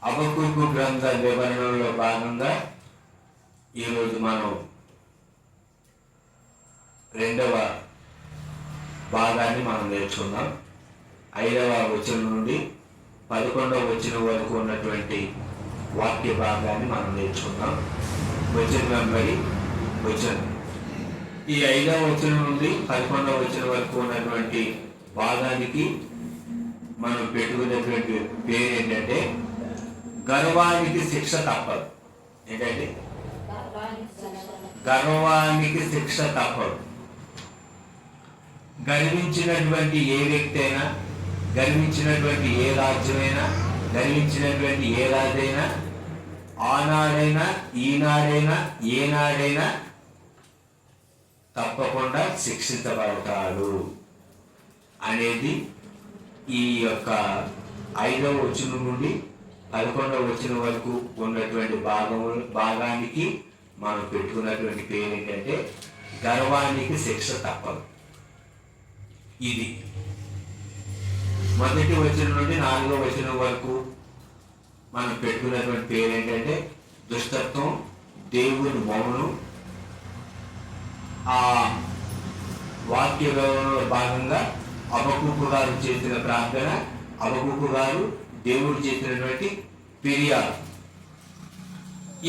హబక్కూకు గ్రంథ వివరణలో భాగంగా ఈరోజు మనం రెండవ భాగాన్ని మనం నేర్చుకుందాం. 5వ వచనం నుండి 11వ వచనం వరకు ఉన్నటువంటి వాక్య భాగాన్ని మనం నేర్చుకుందాం. వచనం వెంబడి వచనం. ఈ 5వ వచనం నుండి 11వ వచనం వరకు ఉన్నటువంటి భాగానికి మనం పెట్టుకున్నటువంటి పేరు ఏంటంటే గర్వానికి శిక్ష తప్పదు. ఏంటంటే గర్వానికి శిక్ష తప్పదు. గర్వించినటువంటి ఏ వ్యక్తి అయినా, గర్వించినటువంటి ఏ రాజ్యమైనా, గర్వించినటువంటి ఏ రాజైనా ఆనాడైనా ఈనాడైనా ఏనాడైనా తప్పకుండా శిక్షించబడతాడు అనేది ఈ యొక్క 5వ వచనం నుండి 11వ వచనం వరకు ఉన్నటువంటి భాగానికి మనం పెట్టుకున్నటువంటి పేరు ఏంటంటే గర్వానికి శిక్ష తప్పదు. ఇది మొదటి వచనం నుండి 4వ వచనం వరకు మనం పెట్టుకున్నటువంటి పేరు ఏంటంటే దుష్టత్వం, దేవుని మౌనం. ఆ వాక్య వివరణలో భాగంగా హబక్కూకు గారు చేసిన ప్రార్థన, హబక్కూకు గారు దేవుడు చేసినటువంటి ఫిర్యాదు.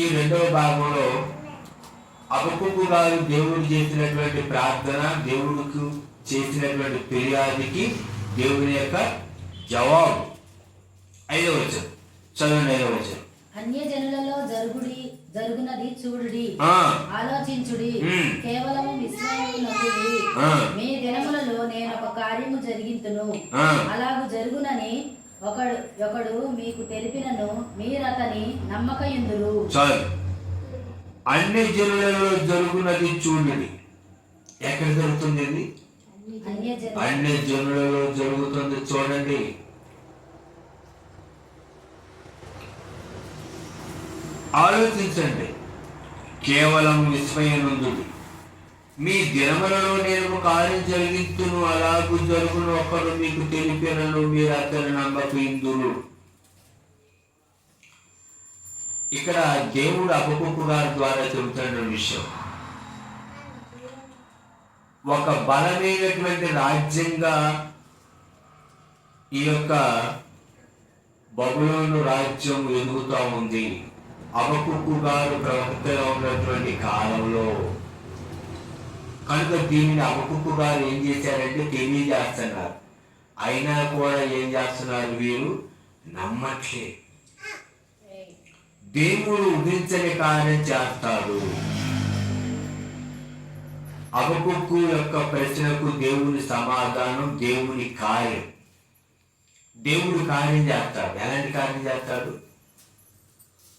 ఈ రెండవ భాగంలో హబక్కూకు గారు దేవుడు చేసినటువంటి ప్రార్థన, దేవుడికి చేసినటువంటి ఫిర్యాదుకి దేవుని యొక్క జవాబు. 5వ వచనం చదవండి. 5వ వచనం. అన్యజనులలో జరుగునది చూడుడి, ఆలోచించుడి, కేవలం విస్మయమునొందుడి. మీ దినములలో నేను ఒక కార్యము జరిగింతును, అలాగు జరుగునని ఒకడు మీకు తెలిపినను మీరతని నమ్మకయుందురు. అన్ని జనులలో జరుగునది చూడండి. ఎక్కడ జరుగుతుంది? అన్ని జనులలో జరుగుతుంది చూడండి. ఆలోచించండి, కేవలం విస్మయనందుడి. మీ దినములలో నేను కార్యం జరిగించును, అలాగూ జరుగును ఒకరు మీకు తెలిపినను మీరు అతని నమ్మకయుందురు. ఇక్కడ దేవుడు హబక్కూకు గారి ద్వారా చెబుతున్న విషయం, ఒక బలమైనటువంటి రాజ్యంగా ఈ యొక్క బబులోను రాజ్యం ఎదుగుతూ ఉంది. హబక్కూకు గారు ప్రవక్తగా ఉన్నటువంటి కాలంలో కనుక దీనిని హబక్కూకు గారు ఏం చేశారంటే తెలియజేస్తున్నారు. అయినా కూడా ఏం చేస్తున్నారు? వీరు నమ్మట్లే. దేవుడు ఊహించని కార్యం చేస్తాడు. హబక్కూకు యొక్క ప్రశ్నకు దేవుని సమాధానం, దేవుని కార్యం. దేవుడు కార్యం చేస్తాడు. ఎలాంటి కార్యం చేస్తాడు?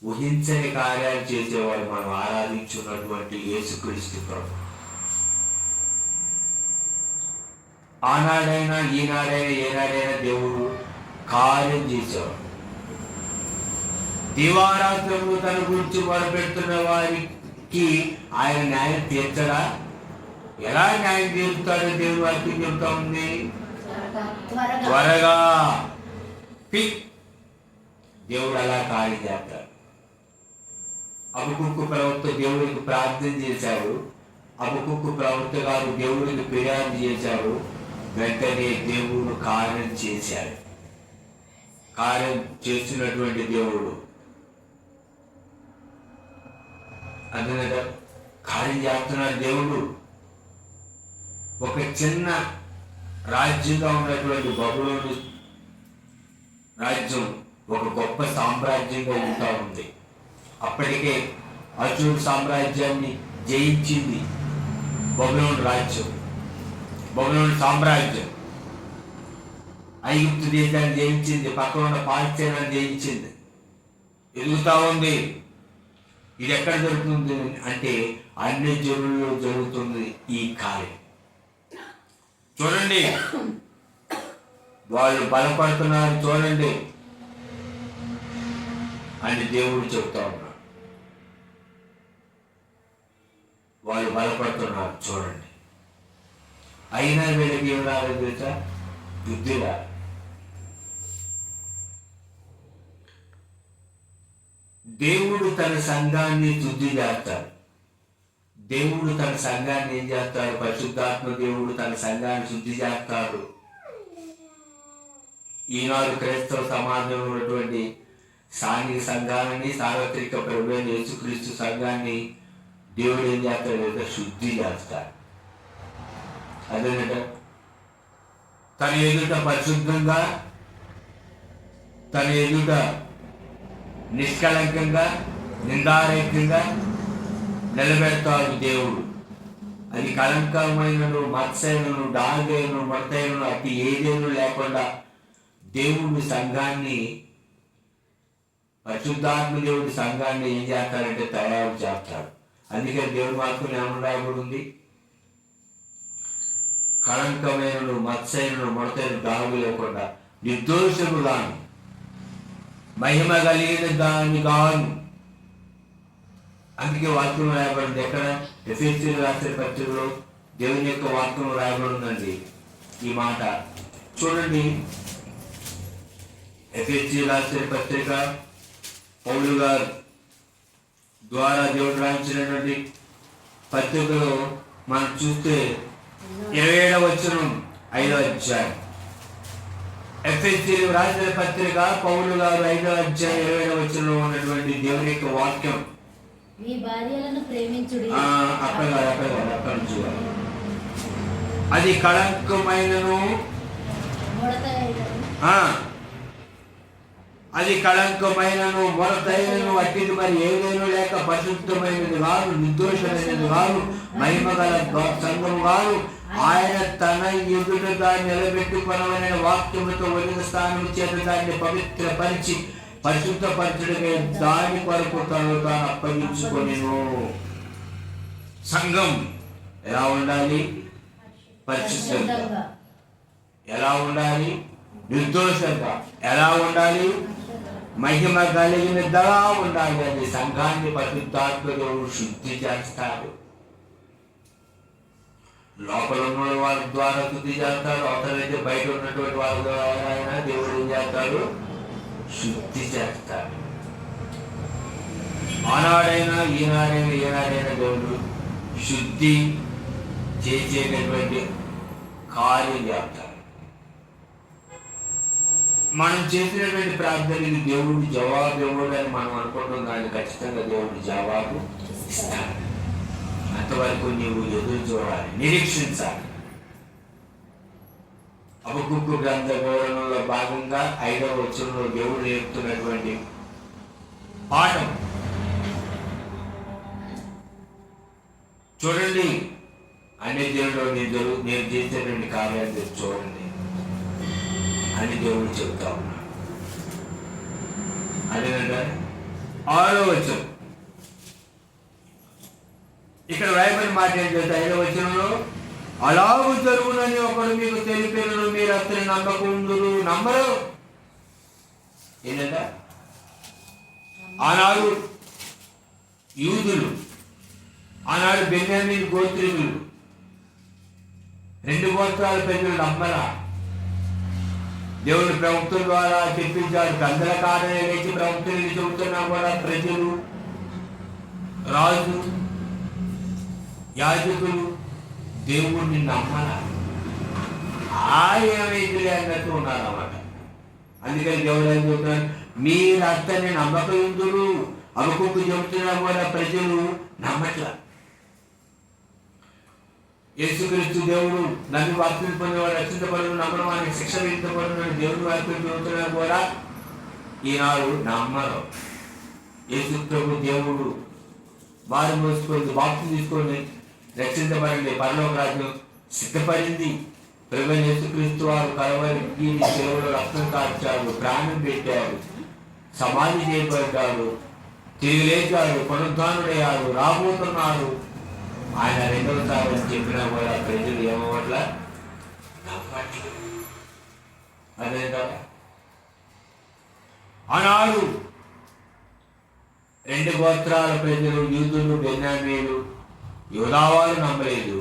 ఊహించని కార్యాలు చేసేవాడు మనం ఆరాధించున్నటువంటి యేసుక్రీస్తు ప్రభు. ఆనాడైనా ఈనాడైనా ఏనాడైనా దేవుడు కార్యం చేసేవాడు. దివారాత్రములు తన గురించి మొదలుపెడుతున్న వారికి ఆయన న్యాయం తీర్చడా? ఎలా న్యాయం తీరుతాడో దేవుడు వాక్యం చెబుతా ఉంది. త్వరగా దేవుడు అలా కార్యం చేస్తాడు. హబక్కూకు ప్రవక్త దేవుడికి ప్రార్థన చేశాడు. హబక్కూకు ప్రవక్త గారు దేవుడికి ఫిర్యాదు చేశాడు. వెంటనే దేవుడు కార్యం చేశాడు. కార్యం చేస్తున్నటువంటి దేవుడు అందులో కార్యం చేస్తున్నాడు. దేవుడు ఒక చిన్న రాజ్యంగా ఉన్నటువంటి బబులోను రాజ్యం ఒక గొప్ప సామ్రాజ్యంగా ఉంటా ఉంది. అప్పటికే అషూరు సామ్రాజ్యాన్ని జయించింది బబులోను రాజ్యం, బబులోను సామ్రాజ్యం. ఐగుప్తు దేశాన్ని జయించింది, పక్కన ఉన్న పాలస్తీనాన్ని జయించింది, ఎదుగుతా ఉంది. ఇది ఎక్కడ జరుగుతుంది అంటే అన్ని జనుల్లో జరుగుతుంది ఈ కార్యం. చూడండి, వాళ్ళు బలపడుతున్నారు చూడండి అని దేవుడు చెప్తా ఉన్నాడు. వాళ్ళు బలపడుతున్నారు చూడండి. అయినా వీళ్ళకి ఏం రాలేదు తెలుసా? బుద్ధి రాదు. దేవుడు తన సంఘాన్ని శుద్ధి చేస్తాడు. దేవుడు తన సంఘాన్ని ఏం చేస్తాడు? పరిశుద్ధాత్మ దేవుడు తన సంఘాన్ని శుద్ధి చేస్తాడు. ఈనాడు క్రైస్తవ సమాజంలో ఉన్నటువంటి స్థానిక సంఘాలని, సార్వత్రిక ప్రభువైన యేసుక్రీస్తు సంఘాన్ని దేవుడు ఏం చేస్తాడు? శుద్ధి చేస్తాడు. అదేనట తన ఎదుట పరిశుద్ధంగా, తన ఎదుట నిష్కలంకంగా, నిందారహితంగా నిలబెడతాడు దేవుడు. అది కలంకమైనను, మత్సైనను, డాగైనను, మడతైనను అతి ఏదేను లేకుండా దేవుడు సంఘాన్ని, పరిశుద్ధాత్మ దేవుడి సంఘాన్ని ఏం చేస్తారంటే తయారు చేస్తాడు. అందుకే దేవుడి వాక్యం ఏమని రాయబడి ఉంది? కళంకమైనను, మత్సైనను, మడతైన డాగు లేకుండా నిర్దోషముగాను, మహిమ కలిగిన దాని గాను. అందుకే వాక్యం రాయబడింది. ఎక్కడ? ఎఫెసీయులకు రాసిన పత్రికలో దేవుని యొక్క వాక్యం రాయబడిందండి. ఈ మాట చూడండి. ఎఫెసీయులకు రాసిన పత్రిక పౌలు గారు ద్వారా దేవుడు రాయించినటువంటి పత్రికలో మనం చూస్తే 27వ వచనం 5వ అధ్యాయం. ఎఫెసీయులకు రాసిన పత్రిక పౌలు గారు 5వ అధ్యాయం 27వ వచనంలో ఉన్నటువంటి దేవుని యొక్క వాక్యం. మీ భార్యలను ప్రేమించుడి. అక్కడ చూడాలి. అది కళంకమైనను, అది కళంకమైనను, మొరతైనను అట్టిది మరి ఏదైనా లేక పరిశుద్ధమైనది కాదు, నిర్దోషమైనది కాదు, మహిమ గల సంఘం కాదు. ఆయన తన ఎదుట దాన్ని నిలబెట్టుకున్న వాక్యముతో ఒలిన స్థానం చేత దాన్ని పవిత్రపరిచి పరిశుద్ధపరచుడిగా దాని కొరకు తను తాను అప్పగించుకొనెను. సంఘం ఎలా ఉండాలి? పరిశుద్ధంగా. ఎలా ఉండాలి? నిర్దోషంగా. ఎలా ఉండాలి? మహిమ కలిగినదిగా ఉండాలి. అది సంఘాన్ని పరిశుద్ధాత్మతో శుద్ధి చేస్తాడు. లోపల ఉన్న వాళ్ళ ద్వారా శుద్ధి చేస్తాడు. అవతలైతే బయట ఉన్నటువంటి వాళ్ళ ద్వారా దేవుడు ఏం చేస్తాడు? శుద్ధి చేస్తాడు. ఆనాడైనా ఈనాడైనా దేవుడు శుద్ధి చేసేటటువంటి కార్యం చేస్తాడు. మనం చేసినటువంటి ప్రార్థనకి దేవుడు జవాబు ఇవ్వడు అని మనం అనుకుంటున్నాం, కానీ ఖచ్చితంగా దేవుడు జవాబు ఇస్తాడు. అంతవరకు నీవు ఎదురు చూడాలి, నిరీక్షించాలి. హబక్కూకు గ్రంథ వివరణలో భాగంగా 5వ వచనంలో దేవుడు నేర్పుతున్నటువంటి పాఠం చూడండి. అన్ని దేవుడు నేను చేసేటువంటి కార్యాలు చూడండి అని దేవుడు చెప్తా ఉన్నాడు. అదేనంటే 6వ వచనం ఇక్కడ రాయబడిన మాట ఏంటంటే 5వ వచనంలో అలాగూ జరుగునని ఒకడు మీకు తెలిపినను మీరు అతని నమ్మకుందురు. నమ్మరు. ఏంటంట? ఆనాడు యూదులు, ఆనాడు బెన్యామీను గోత్రీయులు, 2 గోత్రాల ప్రజలు నమ్మరా? దేవుని ప్రవక్తుల ద్వారా చెప్పించాడు. గందల కారణం లేచి ప్రవక్తులు చెబుతున్నా కూడా ప్రజలు, రాజు, యాజకులు దేవుణ్ణి నమ్మరా? ఏమైంది అన్నట్టు ఉన్నారన్నమాట. అందుకని దేవుడు ఏం చెబుతున్నాడు? మీరు అతన్ని నమ్మకందురు. హబక్కూకు చెబుతున్నా కూడా ప్రజలు నమ్మట్లా. యేసుక్రీస్తు దేవుడు నన్ను వాక్యం పొందేవాడు రక్షించబడు, నమ్మడం వారికి శిక్ష విధించబడిన దేవుడు వాక్యం చెబుతున్నా కూడా ఈనాడు నమ్మరు. యేసు ప్రభు దేవుడు వారు మోసుకొని వాక్యం తీసుకొని రక్షించబడింది, పరలోక రాజ్యం సిద్ధపడింది. ప్రభు యేసుక్రీస్తు వారు కలవరికి దేవుడు రక్తం కార్చాడు, ప్రాణం పెట్టాడు, సమాధి చేయబడ్డాడు, తిరిగి లేచాడు, పునరుద్ధానుడయ్యాడు, రాబోతున్నాడు. ఆయన 2వ సారి చెప్పినా కూడా ప్రజలు ఏమవట్లా? నమ్మట్లేదు. అదే కదా ఆనాడు 2 గోత్రాల ప్రజలు, యూదులు, బెన్యామీయులు, యూదావారు నమ్మలేదు.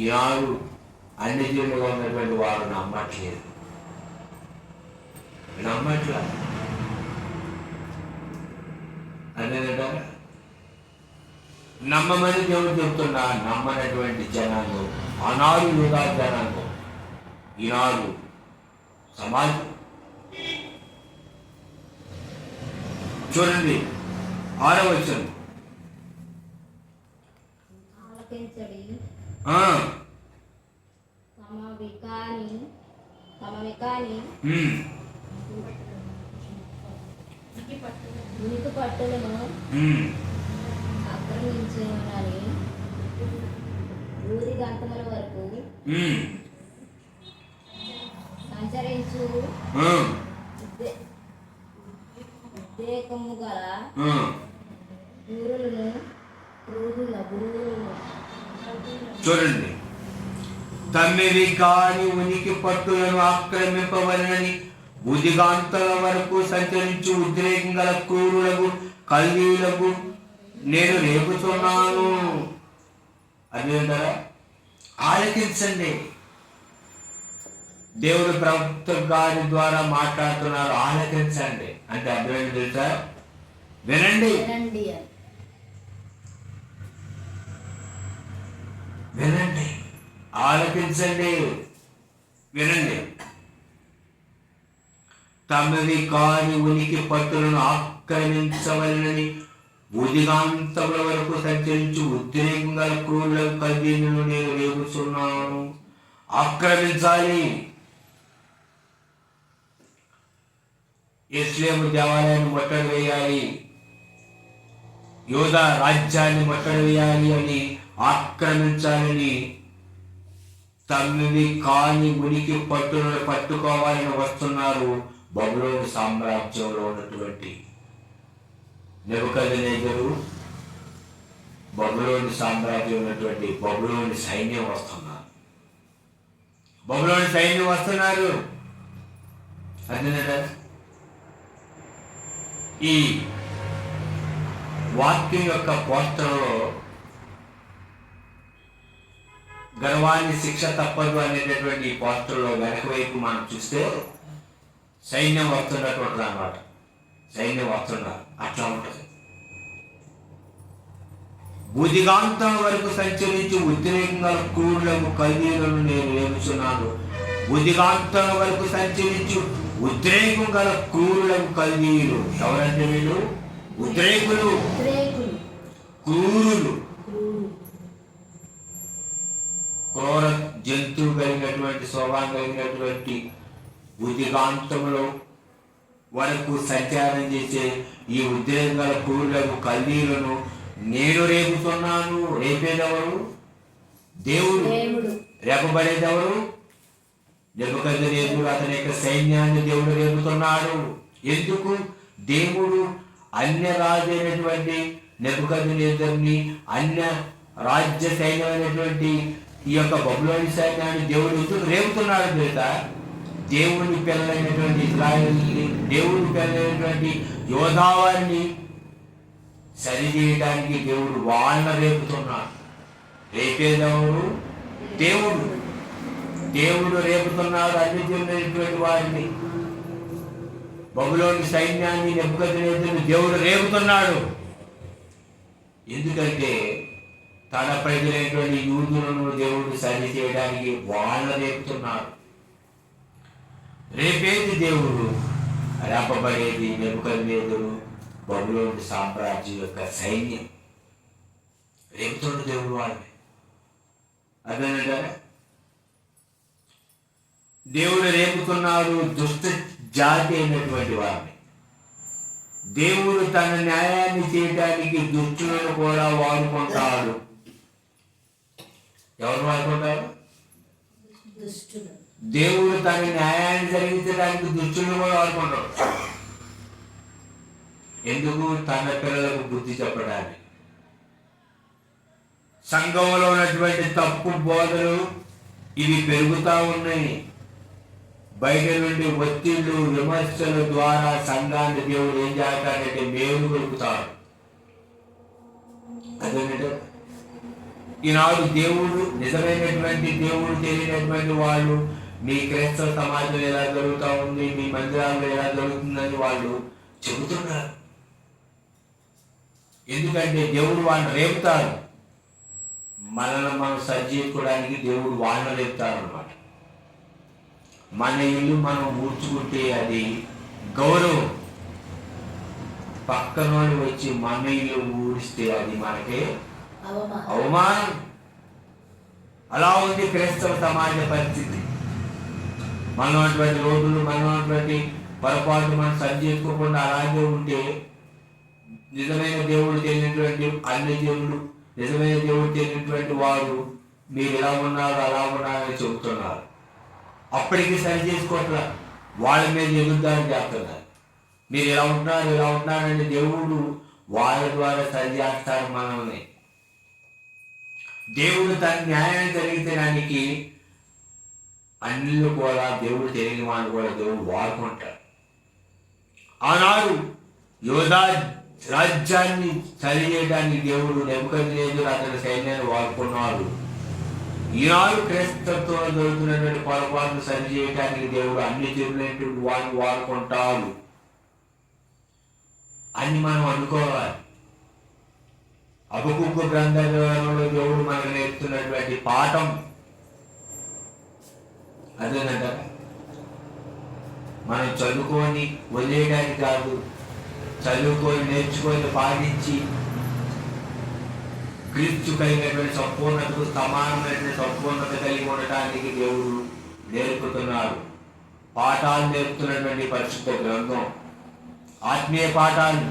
ఈనాడు అన్ని జీవులుగా ఉన్నటువంటి వారు నమ్మట్లేదు. నమ్మట్లా. అదేంటా నమ్మమని దేవుడు చెప్తున్నా. నమ్మనటువంటి జనాలు ఆనాడు యూదా జనాలు, ఈనాడు సమాజం. చూడండి 6వ వచనం. ఆలకించడి ఆ, తమ వికాని ఉనికి పట్టులను ఆక్రమించమని ఊరి గంతముల వరకు సంచరించు ఉద్రేకము గల గురువులను చూడండి. తమ్మివి కాని ఉనికి పట్టులను ఆక్రమింపవలనని ఉదిగాంతల వరకు సంచరించు ఉద్రేకం గల క్రూరులకు కల్దీయులకు నేను రేపుతున్నాను. అదేంటారా? ఆలకించండి. దేవుడు ప్రవక్త గారి ద్వారా మాట్లాడుతున్నారు. ఆలకించండి అంటే అర్థమైంది తెలుసా? వినండి, వినండి, ఆలకించండి, వినండి. తమవి కాని ఉనికి పట్టులను ఆక్రమించవలనని ఉదిగాంతముల వరకు సంచరించు ఉద్రేకంగా క్రూరుల కల్దీయులను నేను రేపుతున్నాను. ఆక్రమించాలి. యెరూషలేము దేవాలయాన్ని ముట్టడి వేయాలి, యూదా రాజ్యాన్ని ముట్టడి వేయాలి అని, ఆక్రమించాలని తమ్మివి కాని ఉనికి పట్టులను పట్టుకోవాలని వస్తున్నారు. బబులోను సామ్రాజ్యంలో ఉన్నటువంటి నెబుకద్నెజరు, బబులోను సామ్రాజ్యం ఉన్నటువంటి బబులోని సైన్యం వస్తున్నారు. బబులోని సైన్యం వస్తున్నారు. అదేనా? ఈ వాక్యం యొక్క పోస్టర్లో గర్వాన్ని శిక్ష తప్పదు అనేటటువంటి ఈ పోస్టర్లో వెనక వైపు మనం చూస్తే సైన్యం వస్తున్నటువంటి అన్నమాట. సైన్యం వస్తున్నారు. అట్లా ఉంటుంది. బుధిగాంతం వరకు సంచరించి ఉద్రేకంగా క్రూరులకు కల్దీయులను నేను రేపుచున్నాను. బుధిగాంతం వరకు సంచరించి ఉద్రేకం గల క్రూరులకు కల్దీయులు. ఎవరంటే వీళ్ళు? ఉద్రేకులు, క్రూరులు, క్రూర జంతువు కలిగినటువంటి స్వభావం కలిగినటువంటి బుధిగాంతంలో వరకు సంచారం చేసే ఈ ఉద్రేకాల క్రూరులకు కల్దీయులను నేను రేపుతున్నాను. రేపేదెవరు? దేవుడు. రేపబడేదెవరు? నెబుకద్నెజరు. అతని యొక్క సైన్యాన్ని దేవుడు రేపుతున్నాడు. ఎందుకు? దేవుడు అన్య రాజు అయినటువంటి నెబుకద్నెజరుని, అన్య రాజ్య సైన్యమైనటువంటి ఈ యొక్క బబులోని సైన్యాన్ని దేవుడు ఎందుకు రేపుతున్నాడు తెలుసా? దేవుని పిల్లలైనటువంటి ఇశ్రాయేలుని, దేవుని పిల్లలైనటువంటి యోధావారిని సరిచేయడానికి దేవుడు వాళ్ళని రేపుతున్నాడు. రేపేదెవరు? దేవుడు. దేవుడు రేపుతున్నాడు అన్యజనులైనటువంటి వారిని. బబులోని సైన్యాన్ని, నెబుకద్నెజరుని దేవుడు రేపుతున్నాడు. ఎందుకంటే తన ప్రజలైనటువంటి యూదులను దేవుడు సరి చేయడానికి వాళ్ళ రేపుతున్నాడు. రేపేది దేవుడు? రేపబడేది నెబుకద్నెజరు, బబులోని సామ్రాజ్యం యొక్క సైన్యం. రేపుతున్న దేవుడు వాళ్ళని. అదేనంటే దేవుడు రేపుతున్నాడు దుష్ట జాతి అయినటువంటి వారిని. దేవుడు తన న్యాయాన్ని చేయడానికి దుష్టులను కూడా వాడుకుంటాడు. ఎవరు వాడుకుంటారు? దేవుడు తన న్యాయాన్ని జరిగించడానికి దుష్టులను కూడా వాడుకుంటాడు. ఎందుకు? తన పిల్లలకు బుద్ధి చెప్పడానికి. సంఘంలో ఉన్నటువంటి తప్పు బోధలు ఇవి పెరుగుతూ ఉన్నాయి. బయట నుండి ఒత్తిళ్లు, విమర్శల ద్వారా సంఘాన్ని దేవుడు ఏం చేస్తాడంటే మేలు కొలుపుతాడు. అదేంటంటే ఈనాడు దేవుడు, నిజమైనటువంటి దేవుడు తెలియనటువంటి వాళ్ళు మీ క్రైస్తవ సమాజం ఎలా జరుగుతూ ఉంది, మీ మందిరాల్లో ఎలా జరుగుతుందని వాళ్ళు చెబుతున్నారు. ఎందుకంటే దేవుడు వాళ్ళని రేపుతారు. మనల్ని మనం సరి చేసుకోవడానికి దేవుడు వాళ్ళని రేపుతారు అన్నమాట. మన ఇల్లు మనం ఊడ్చుకుంటే అది గౌరవం. పక్కన వాళ్ళు వచ్చి మన ఇల్లు ఊడిస్తే అది మనకే అవమానం. అలా ఉంది క్రైస్తవ సమాజ పరిస్థితి. మనం అటువంటి రోడ్లు, మనం అటువంటి పొరపాటు మనం సరి చేసుకోకుండా అలాగే ఉంటే నిజమైన దేవుడు తెలియనటువంటి అన్ని దేవుడు, నిజమైన దేవుడు తెలియనటువంటి వారు మీరు ఎలా ఉన్నారు అలా ఉన్నారని చెబుతున్నారు. అప్పటికి సరి చేసుకోవట్లా, వాళ్ళ మీద ఎదురుదారి చేస్తున్నారు. మీరు ఎలా ఉంటున్నారని దేవుడు వాళ్ళ ద్వారా సరి చేస్తారు మనల్ని. దేవుడు తన న్యాయం జరిగించడానికి అన్నిళ్ళు కూడా దేవుడు తెలియని వాళ్ళు కూడా దేవుడు వాడుకుంటాడు. ఆనాడు యోధా రాజ్యాన్ని సరి చేయడానికి దేవుడు నెబుకద్నెజరు అతని సైన్యాన్ని వాడుకున్నాడు. ఈనాడు క్రైస్తత్వంలో జరుగుతున్నటువంటి పొరపాట్లు సరి చేయడానికి దేవుడు అన్ని జరుగుతున్నటువంటి వాడిని వాడుకుంటాడు అని మనం అనుకోవాలి. హబక్కూకు గ్రంథంలో దేవుడు మనకు నేర్పుతున్నటువంటి పాఠం అదేనంట. మనం చదువుకొని వదిలేయడానికి కాదు, చదువుకొని నేర్చుకొని పాటించి క్రీస్తు కలిగినటువంటి సంపూర్ణతకు సమానమైనటువంటి సంపూర్ణత కలిగి ఉండటానికి దేవుడు నేర్పుతున్నాడు. పాఠాలు నేర్పుతున్నటువంటి పరిశుద్ధ గ్రంథం, ఆత్మీయ పాఠాలు,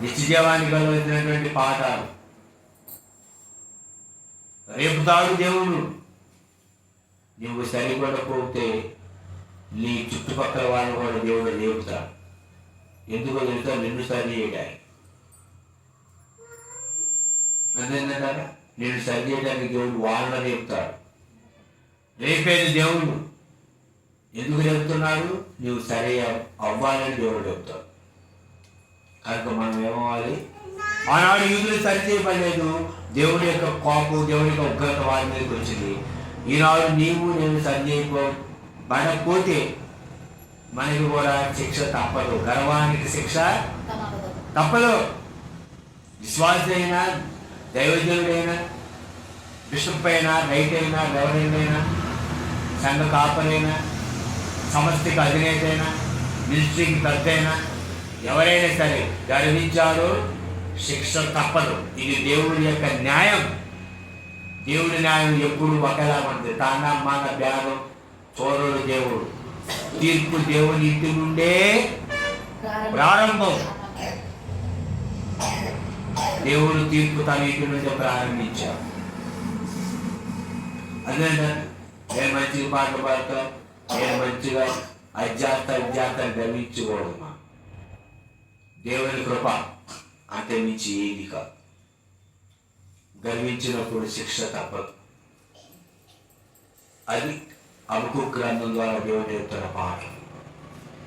నిత్యజీవానికి కలవలసినటువంటి పాఠాలు రేపుతాడు దేవుడు. నువ్వు సరిపడకపోతే నీ చుట్టుపక్కల వాళ్ళని కూడా దేవుడు రేపుతాడు. ఎందుకో తెలుసా? నిన్ను సరి చేయడానికి. అంతేందా? నిన్ను సరి చేయడానికి దేవుడు వాళ్ళని రేపుతాడు. రేపేది దేవుడు. ఎందుకు రేపుతున్నాడు? నువ్వు సరి అవ్వాలని దేవుడు రేపుతాడు. కనుక మనం ఏమవ్వాలి? ఆనాడు యూదులు సరి చేయబడలేదు. దేవుడి యొక్క కోపం, దేవుడి యొక్క ఉగ్రత వారి మీదకి వచ్చింది. ఈనాడు నీవు నేను సరి చేయబడకపోతే మనకి కూడా శిక్ష తప్పదు. గర్వానికి శిక్ష తప్పదు. విశ్వాసి అయినా, దైవజనుడైనా, బిషప్ అయినా, రైట్ అయినా, రెవరెండ్ అయినా, సంఘ కాపరైనా, సమస్తికి అధినేత అయినా, మినిస్ట్రీకి పెద్ద అయినా, ఎవరైనా సరే గర్వించారో శిక్ష తప్పదు. ఇది దేవుడి యొక్క న్యాయం. దేవుడి న్యాయం ఎప్పుడు ఒకేలా ఉంటుంది. తానా మాన భేదం చూడడు దేవుడు. తీర్పు దేవుని ఇంటి నుండే ప్రారంభం. దేవుడు తీర్పు తన ఇంటి నుండే ప్రారంభించాడు. అదే నేను మంచిగా పాటలు పాడతా, నేను మంచిగా అజ్జాత గర్వించకూడదు. దేవుని కృప అంతే మించి ఏది కాదు. గర్వించినప్పుడు శిక్ష తప్పదు. అది హబక్కూకు గ్రంథం ద్వారా దేవుడు చెప్తున్న పాఠం.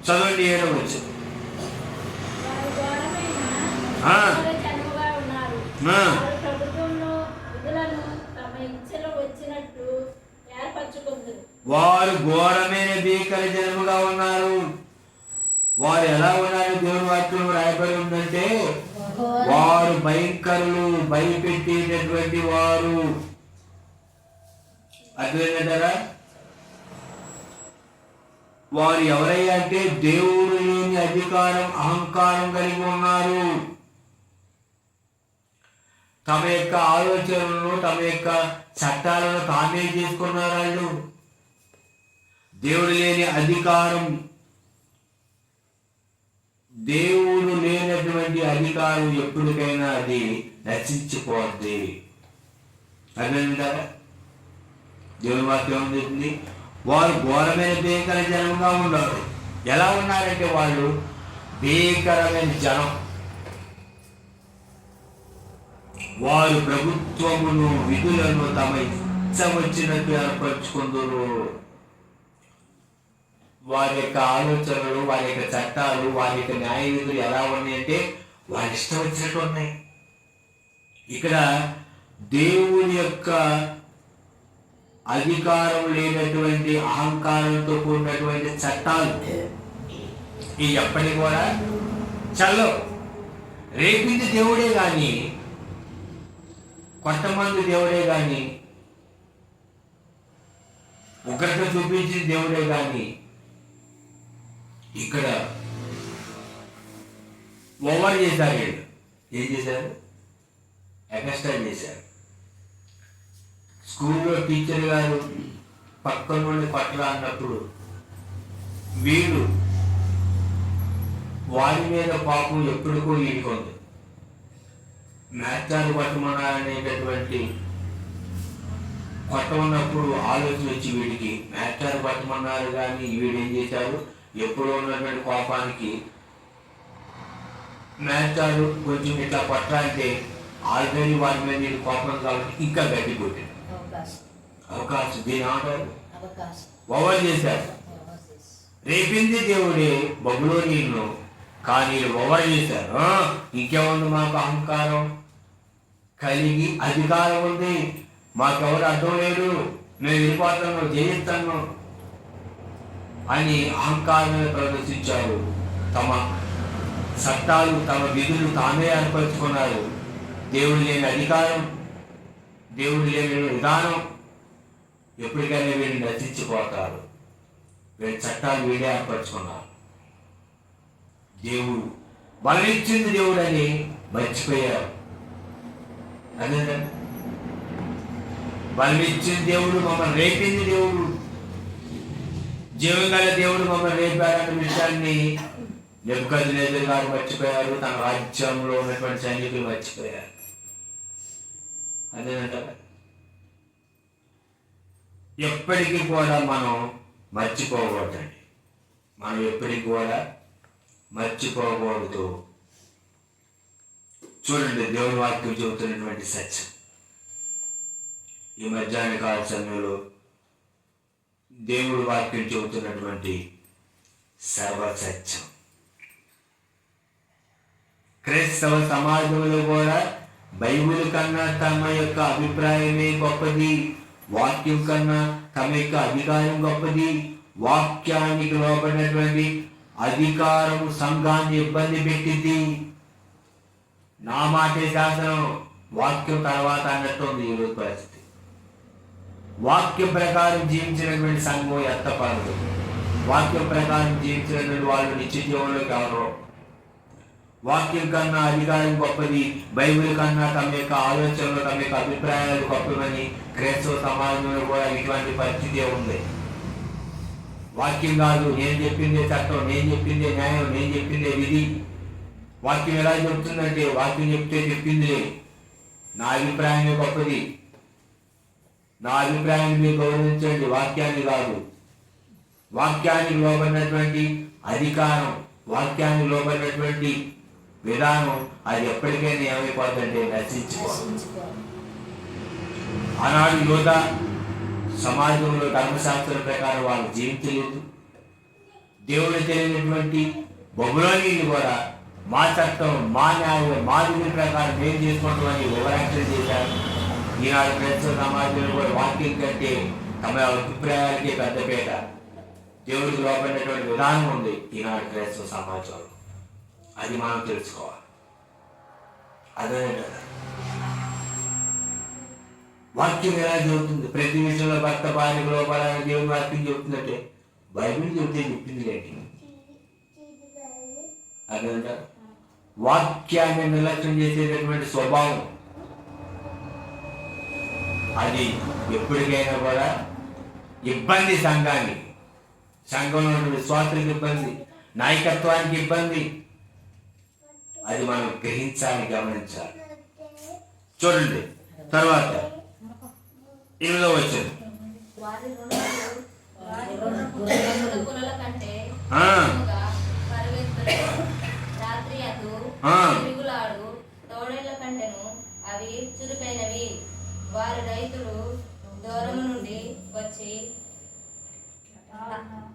చదవండి 7వ వచనం. వారు ఘోరమైన భీకర జనముగా ఉన్నారు. వారు ఎలా ఉన్నారు? దేవుని వాక్యం రాయబడి ఉందంటే వారు భయంకరులు, భయపెట్టేటటువంటి వారు. అర్థమైందంటారా? వారు ఎవరయ్యా అంటే దేవుడు లేని అధికారం, అహంకారం కలిగి ఉన్నారు. తమ యొక్క ఆలోచనలను, తమ యొక్క చట్టాలను తామే చేసుకున్నారు వాళ్ళు. దేవుడు లేని అధికారం, దేవుడు లేనటువంటి అధికారం ఎప్పటికైనా అది నశించిపోద్ది. అర్థమైందా? దేవుని వాక్యం చెప్తుంది వారు ఘోరమైన భీకర జనంగా ఉన్నారు. ఎలా ఉన్నారంటే వాళ్ళు భీకరమైన జనం. వారు ప్రభుత్వమును, విధులను తమ ఇష్టం వచ్చినట్టు ఏర్పరచుకుందరు. వారి యొక్క ఆలోచనలు, వారి యొక్క చట్టాలు, వారి యొక్క న్యాయ విధులు ఎలా ఉన్నాయంటే వారి ఇష్టం వచ్చినట్టు ఉన్నాయి. ఇక్కడ దేవుని యొక్క అధికారం లేనటువంటి, అహంకారంతో కూడినటువంటి చట్టాలు ఈ ఎప్పటికి కూడా చల్లవు. రేపింది దేవుడే కానీ, కొట్టమంది దేవుడే కానీ, ఉగ్రత చూపించింది దేవుడే కానీ, ఇక్కడ ఓవర్ చేశారు. వీళ్ళు ఏం చేశారు? ఎక్స్ట్రా చేశారు. స్కూల్లో టీచర్ గారు పక్కన నుండి కొట్టరా అన్నప్పుడు వీళ్ళు వారి మీద పాపం ఎప్పటికో ఈడుకుంది. మేచాలు పట్టమన్నారనేటటువంటి కొట్టమన్నప్పుడు ఆలోచన వచ్చి వీడికి మేచాలు పట్టమన్నారు కానీ వీడు ఏం చేశారు? ఎప్పుడో ఉన్నటువంటి కోపానికి మేచాలు కొంచెం ఇట్లా కొట్టాలంటే ఆల్రెడీ వారి మీద వీడు కోపం కాబట్టి ఇంకా గట్టి కొట్టాడు. అవకాశం దీని ఆడారు, ఓవర్ చేశారు. రేపింది దేవుడే బబులోనీయులను, కానీ ఓవర్ చేశారు. ఇంకేముంది? మాకు అహంకారం కలిగి అధికారం ఉంది, మాకెవరు అడ్డం లేడు, మేము వెళ్ళిపోతాను, జయిస్తాను అని అహంకారాన్ని ప్రదర్శించారు. తమ చట్టాలు, తమ విధులు తామే ఏర్పరచుకున్నారు. దేవుడు లేని అధికారం, దేవుడు లేని విధానం, ఎప్పటికైనా వీడిని నశించిపోతారు. వీడి చట్టాలు వీడే ఏర్పరచుకున్నారు. దేవుడు బలమిచ్చింది దేవుడు అని మర్చిపోయారు. అదే బలమిచ్చింది దేవుడు, మమ్మల్ని రేపింది దేవుడు, జీవం గల దేవుడు మమ్మల్ని రేపారన్న విషయాన్ని నెబుకద్నెజరు గారు మర్చిపోయారు. తన రాజ్యంలో ఉన్నటువంటి సైనికులు మర్చిపోయారు. అదేనంట. ఎప్పటికీ కూడా మనం మర్చిపోకూడదండి. మనం ఎప్పటికీ కూడా మర్చిపోకూడదు. చూడండి, దేవుని వాక్యం చెబుతున్నటువంటి సత్యం. ఈ మధ్యాహ్న కాల సమయంలో దేవుడి వాక్యం చెబుతున్నటువంటి సర్వసత్యం. క్రైస్తవ సమాజంలో కూడా బైబిల్ కన్నా తమ యొక్క అభిప్రాయమే గొప్పది, వాక్యం కన్నా తమ యొక్క అధికారం గొప్పది. వాక్యానికి లోబడినటువంటి అధికారం సంఘాన్ని ఇబ్బంది పెట్టింది. నా మాటే శాసనం, వాక్యం తర్వాత అన్నట్టుంది ఈరోజు పరిస్థితి. వాక్యం ప్రకారం జీవించినటువంటి సంఘం ఎత్తపడదు. వాక్యం ప్రకారం జీవించినటువంటి వాళ్ళు నిత్య జీవంలోకి ఎవరు? వాక్యం కన్నా అధికారం గొప్పది, బైబిల్ కన్నా తమ యొక్క ఆలోచనలు, తమ యొక్క అభిప్రాయాలు గొప్పవని క్రైస్తవ సమాజంలో కూడా ఇటువంటి పరిస్థితి ఉంది. వాక్యం కాదు, నేను చెప్పిందే చట్టం, నేను చెప్పిందే న్యాయం, నేను చెప్పిందే విధి. వాక్యం ఎలా చెప్తుందంటే, వాక్యం చెప్తే చెప్పింది, నా అభిప్రాయమే గొప్పది, నా అభిప్రాయాన్ని మీరు గౌరవించండి, వాక్యాన్ని కాదు. వాక్యానికి లోబడినటువంటి అధికారం, వాక్యానికి లోబడినటువంటి విధానం అది ఎప్పటికైనా ఏమైపోతుందంటే నశించిపోతుంది. ఆనాడు యోధ సమాజంలో ధర్మశాస్త్రం ప్రకారం వాళ్ళు జీవించలేదు. దేవుడు తెలియనటువంటి బబులోనీయులు కూడా మా చట్టం, మా న్యాయం, మా విధి ప్రకారం మేము చేసుకుంటామని వివరాంక్షలు చేశారు. ఈనాడు క్రైస్తవ సమాజంలో కూడా వాక్యం కంటే తమ అభిప్రాయాలకే పెద్దపేట. దేవుడికి లోపడినటువంటి విధానం ఉంది ఈనాడు క్రైస్తవ సమాజంలో. అది మనం తెలుసుకోవాలి. అదే కదా వాక్యం ఎలా చెబుతుంది? ప్రతి విషయంలో భర్త భార్యకు లోపడాలని దేవుని వాక్యం చెబుతుందంటే బైబిల్ చెబితే చెప్పింది ఏంటి? అదేంట వాక్యాన్ని నిర్లక్ష్యం చేసేటటువంటి స్వభావం అది ఎప్పటికైనా కూడా ఇబ్బంది. సంఘానికి, సంఘంలో ఉన్న విశ్వాసానికి ఇబ్బంది, నాయకత్వానికి ఇబ్బంది. అది మనం గ్రహించాలి, గమనించాలి. చూడండి తర్వాత 8వ వచనం. అవి చురుకైనవి. వారి రైతులు దూరం నుండి వచ్చి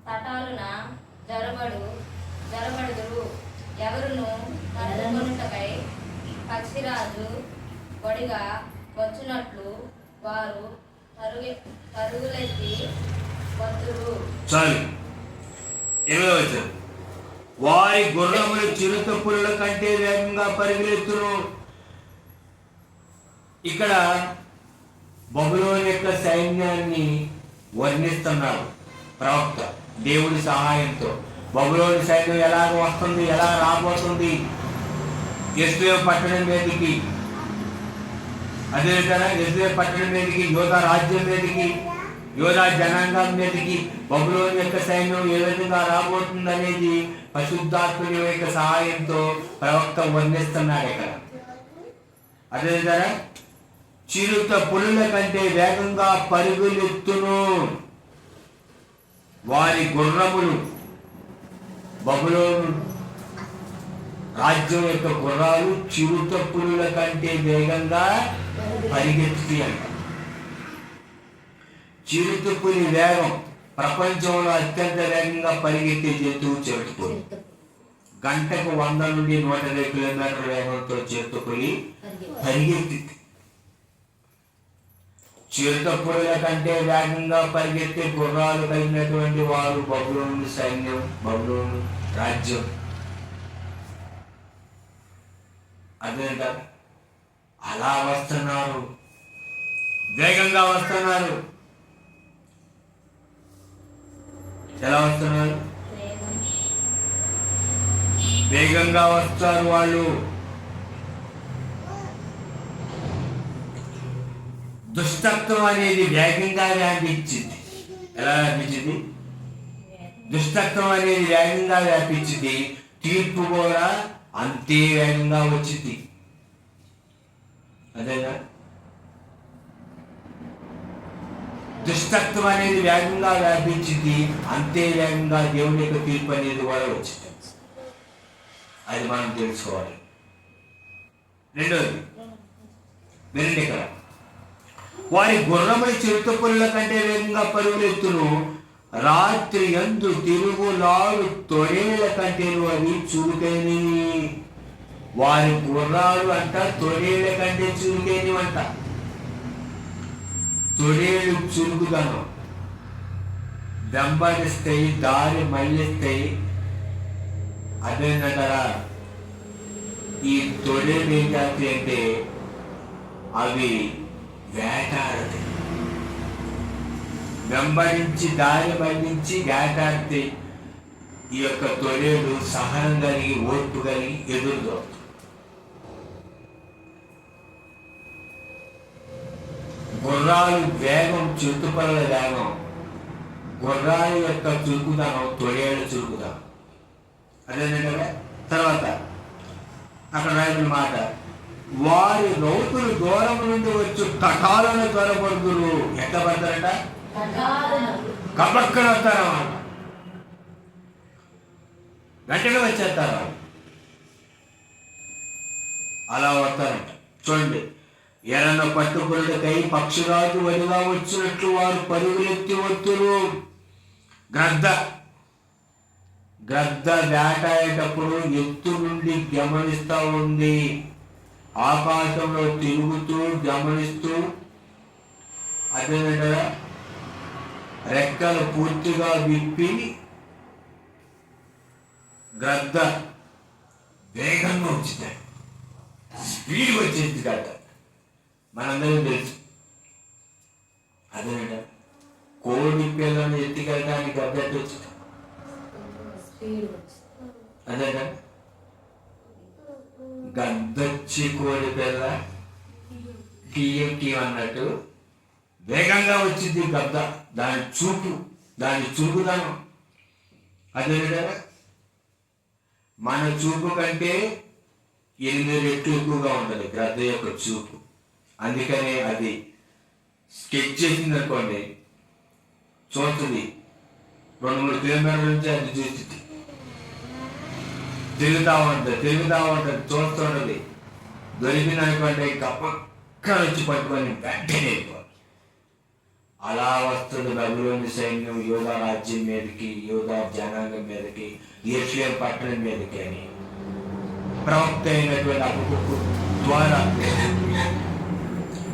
తటాలున జరబడుదురు. ఎవరును నడుచుకొనుటకై పక్షిరాజు పొడిగా వచ్చినట్లు వారు పరుగులెత్తి వద్దురు. చాలు. 8వ వచనం. వారి గుర్రములు చిరుతపులుల కంటే వేగంగా పరిగెత్తును. ఇక్కడ బబులోను యొక్క సైన్యాన్ని వర్ణిస్తున్నాడు ప్రవక్త దేవుడి సహాయంతో. బబులోను సైన్యం ఎలా వస్తుంది, ఎలా రాబోతుంది యెరూషలేము పట్టణం మీదకి, అదేవిధంగా యెరూషలేము పట్టణం మీదకి, యోధా రాజ్యం మీదకి, యోధా జనాంగం మీదకి బబులోను యొక్క సైన్యం ఏ విధంగా రాబోతుంది అనేది పరిశుద్ధాత్మ యొక్క సహాయంతో ప్రవక్త వర్ణిస్తున్నాడు ఇక్కడ. అదేవిధంగా చిరుత పులుల కంటే వేగంగా పరుగులెత్తును. వారి గుర్రములు, బబులోను రాజ్యం యొక్క గుర్రాలు చిరుత పులుల కంటే వేగంగా పరిగెత్తుతాయి అంట. చిరుత పులి వేగం ప్రపంచంలో అత్యంత వేగంగా పరిగెత్తే జంతువు చిరుతపులి. గంటకు 100 నుండి 120 కిలోమీటర్ల వేగంతో చిరుతపులి పరిగెత్తి. చిరుతపులుల కంటే వేగంగా పరిగెత్తే గుర్రాలు కలిగినటువంటి వారు బబులోను సైన్యం, బబులోను రాజ్యం. అదేంట అలా వస్తున్నారు, వేగంగా వస్తున్నారు. ఎలా వస్తున్నారు? వేగంగా వస్తారు వాళ్ళు. దుష్టత్వం అనేది వేగంగా వ్యాపించింది. ఎలా వ్యాపించింది? దుష్టత్వం అనేది వేగంగా వ్యాపించింది. తీర్పు కూడా అంతే వేగంగా వచ్చింది. అదేనా? దుష్టత్వం అనేది వేగంగా వ్యాపించింది, అంతే వేగంగా దేవుని యొక్క తీర్పు అనేది కూడా వచ్చింది. అది మనం తెలుసుకోవాలి. రెండోది వినండి ఇక్కడ, వారి గుర్రములు చిరుతపులుల కంటే వేగంగా పరుగులెత్తును. రాత్రి యందు తిరుగులాడు తొడేళ్ల కంటేను అవి చురుకైనవి. వారి గుర్రాలు అంట తొడేళ్ల కంటే చురుకైనవి అంట. తొడేళ్ళు చురుకుదనం, వెంబడిస్తాయి, దారి మళ్ళిస్తాయి. అదేంటంటారా, ఈ తొడేళ్ళు ఏం చేస్తాయి అంటే అవి వేటాడతాయి. వెంబడించి దారి మళ్ళించి వేటాడితే ఈ యొక్క తొడేళ్ళు సహనం కలిగి, ఓర్పు కలిగి ఎదురుదో. గుర్రాలు వేగం, చుట్టుపక్కల వేగం, గుర్రాల యొక్క చురుకుదనం, తొడేళ్ళు చురుకుదనం. అదేంటంటే తర్వాత అక్కడ రాయబడిన మాట, వారి రౌతులు దూరం నుండి వచ్చి తటాలను త్వరపడుతురు. ఎట్లా పడతారట? కబక్కన వస్తారన్నమాట. వెంటనే వచ్చేస్తారు. అలా వస్తారంట. చూడండి, ఎరన్న పట్టుకున్నకై పక్షురాజు వడిగా వచ్చినట్లు వారు పరుగులెత్తి వస్తురు. గ్రద్ద వేటాడేటప్పుడు ఎత్తు నుండి గమనిస్తూ ఉంది. ఆకాశంలో తిరుగుతూ గమనిస్తూ, అదేవిధంగా రెక్కలు పూర్తిగా విప్పి గ్రద్ద వేగంగా వచ్చింది, స్పీడ్ వచ్చేది గ్రద్ద. మనందరం తెలుసు. అదేనంట కోడి పిల్లలను ఎత్తికెళ్ళడానికి గ్రద్ద వచ్చింది. అదేట గద్దొచ్చి కోడి పిల్ల టీఎంటీ అన్నట్టు వేగంగా వచ్చింది గద్ద. దాని చూపు, దాని చురుకుదనం. అదే మన చూపు కంటే 8 రెట్లు ఎక్కువగా ఉంటుంది గద్ద యొక్క చూపు. అందుకనే అది స్కెచ్ చేసింది అనుకోండి, చూస్తుంది 2-3 కిలోమీటర్ల నుంచి అది చూస్తుంది. తిరుగుతూ ఉంటుంది, చూస్తుంటుంది. దొరికిందనుకోండి పక్కన వచ్చి పట్టుకొని వెంటనే వెళ్ళిపోవాలి. అలా వస్తుంది బబులోను సైన్యం యోధా రాజ్యం మీదకి, యోధా జనాంగం మీదకి, యెరూషలేము పట్టణం మీదకి అని ప్రవక్త అయినటువంటి హబక్కూకు ద్వారా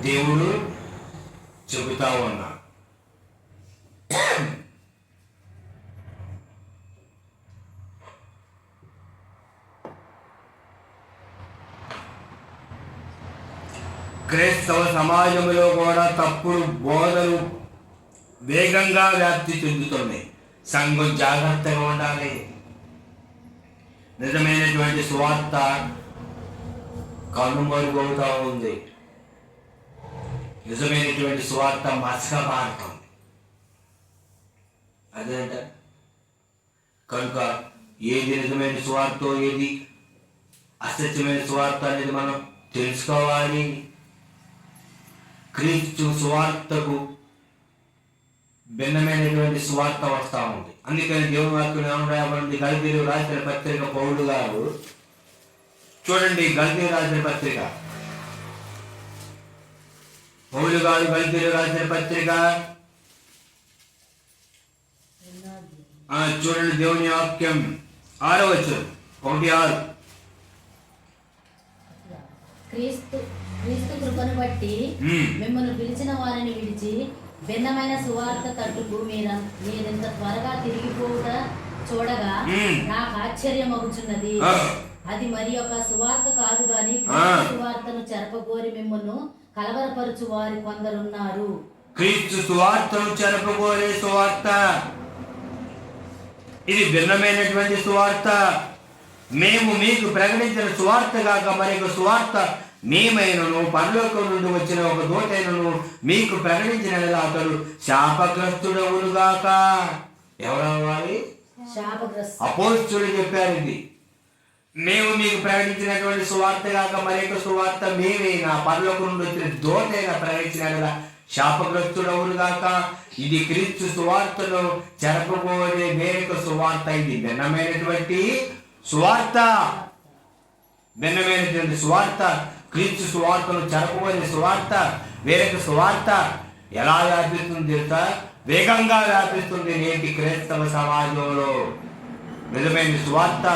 దేవుడు చెబుతా ఉన్నాడు. క్రైస్తవ సమాజంలో కూడా తప్పుడు బోధలు వేగంగా వ్యాప్తి చెందుతున్నాయి. సంఘం జాగ్రత్తగా ఉండాలి. నిజమైనటువంటి సువార్త కనుమరుగవుతా ఉంది. నిజమైనటువంటి సువార్త మసకబారుతుంది. అదేంట కనుక ఏది నిజమైన సువార్త, ఏది అసత్యమైన సువార్త అనేది మనం తెలుసుకోవాలి. క్రీస్తు సువార్తకు భిన్నమైనటువంటి సువార్త వస్తూ ఉంది. అందుకని దేవుని వాక్యం ఏమరాయబడింది? గల్తీయులకు రాసిన పత్రిక పౌలు గారు చూడండి. గల్తీయులకు రాసిన పత్రిక పౌలు గారు గల్తీయులకు రాసిన పత్రిక చూడండి. దేవుని వాక్యం 6వ వచనం 1:6. క్రీస్తు కృపను బట్టి మిమ్మల్ని పిలిచిన వారిని విడిచి భిన్నమైన సువార్త తట్టుకు మీరింత త్వరగా తిరిగిపోవుట చూడగా నాకు ఆశ్చర్యం అవుతున్నది. అది మరి ఒక సువార్త కాదు గాని సువార్తను చెరపగోరి మిమ్మల్ని కలవరపరుచు వారి కొందరున్నారు. క్రీస్తు సువార్తను చెరపగోరే సువార్త ఇది భిన్నమైనటువంటి సువార్త. మేము మీకు ప్రకటించిన సువార్త కాక మరొక సువార్త మేమైనను పరలోకం నుండి వచ్చిన ఒక దూతైనను మీకు ప్రకటించిన అతడు శాపగ్రస్తుడవునుగాక. ఎవరవ్వాలి? అపోస్తలుడు చెప్పారు. ఇది మేము మీకు ప్రకటించినటువంటి సువార్త కాక మరొక సువార్త మేమైనా పరలోకం నుండి వచ్చిన దూతైన ప్రకటించిన శాపగ్రస్తుడవునుగాక. ఇది క్రీస్తు సువార్తను చెరపబోయే వేరొక సువార్త. ఇది భిన్నమైనటువంటి సువార్త. భిన్నమైనటువంటి సువార్త క్రీస్తు సువార్తను చెరపబోయే సువార్త, వేరొక సువార్త ఎలా వ్యాపిస్తుంది తెలుసా? వేగంగా వ్యాపిస్తుంది నేటి క్రైస్తవ సమాజంలో. నిజమైన సువార్త